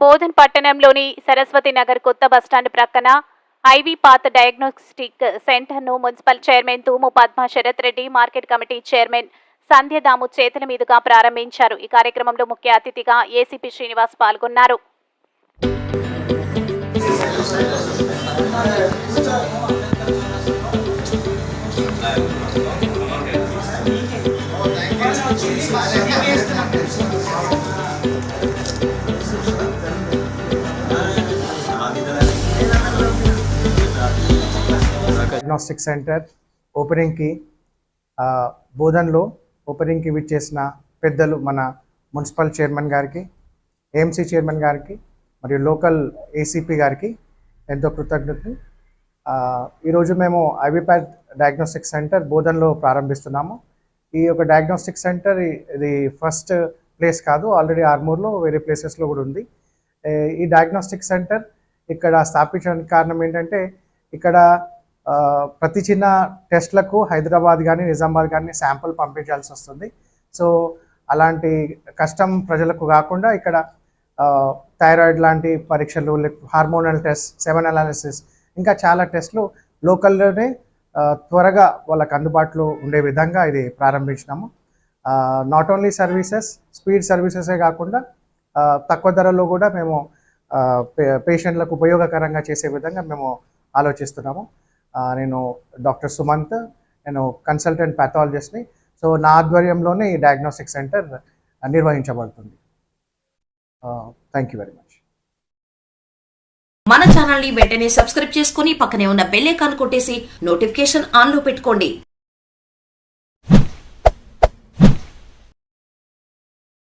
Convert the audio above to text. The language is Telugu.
బోధన్ పట్టణంలోని సరస్వతి నగర్ కొత్త బస్టాండ్ ప్రక్కన ఐవీ పాత్ డయాగ్నోస్టిక్ సెంటర్ను municipal chairman Thumu Padma Sarath Reddy, market committee chairman సంధ్యదాము చేతుల మీదుగా ప్రారంభించారు. ఈ కార్యక్రమంలో ముఖ్య అతిథిగా ఏసీపీ శ్రీనివాస్ పాల్గొన్నారు. డయాగ్నోస్టిక్ సెంటర్ ఓపెనింగ్కి బోధన్లో ఓపెనింగ్కి విచ్చేసిన పెద్దలు మన మున్సిపల్ చైర్మన్ గారికి, ఏఎంసీ చైర్మన్ గారికి మరియు లోకల్ ఏసీపీ గారికి ఎంతో కృతజ్ఞతలు. ఈరోజు మేము ఐవీ పాత్ డయాగ్నోస్టిక్ సెంటర్ బోధన్లో ప్రారంభిస్తున్నాము. ఈ యొక్క డయాగ్నోస్టిక్ సెంటర్ ఇది ఫస్ట్ ప్లేస్ కాదు, ఆల్రెడీ ఆర్మూర్లో వేరే ప్లేసెస్లో కూడా ఉంది. ఈ డయాగ్నోస్టిక్ సెంటర్ ఇక్కడ స్థాపించడానికి కారణం ఏంటంటే, ఇక్కడ ప్రతి చిన్న టెస్ట్లకు హైదరాబాద్ కానీ నిజామాబాద్ కానీ శాంపుల్ పంపించాల్సి వస్తుంది. సో అలాంటి కష్టం ప్రజలకు కాకుండా ఇక్కడ థైరాయిడ్ లాంటి పరీక్షలు, హార్మోనల్ టెస్ట్, సెవెన్ అనాలిసిస్, ఇంకా చాలా టెస్ట్లు లోకల్లోనే త్వరగా వాళ్ళకు అందుబాటులో ఉండే విధంగా ఇది ప్రారంభించినాము. నాట్ ఓన్లీ సర్వీసెస్, స్పీడ్ సర్వీసెసే కాకుండా తక్కువ ధరలో కూడా మేము పేషెంట్లకు ఉపయోగకరంగా చేసే విధంగా మేము ఆలోచిస్తున్నాము. నేను డాక్టర్ సుమంత్, నేను కన్సల్టెంట్ ప్యాథాలజిస్ట్ని. సో నా ఆధ్వర్యంలోనే ఈ డయాగ్నోస్టిక్ సెంటర్ నిర్వహించబడుతుంది. Thank you very much. మన ఛానల్ని వెంటనే సబ్స్క్రైబ్ చేసుకుని పక్కనే ఉన్న బెల్ ఐకాన్ కొట్టేసి నోటిఫికేషన్ ఆన్లో పెట్టుకోండి.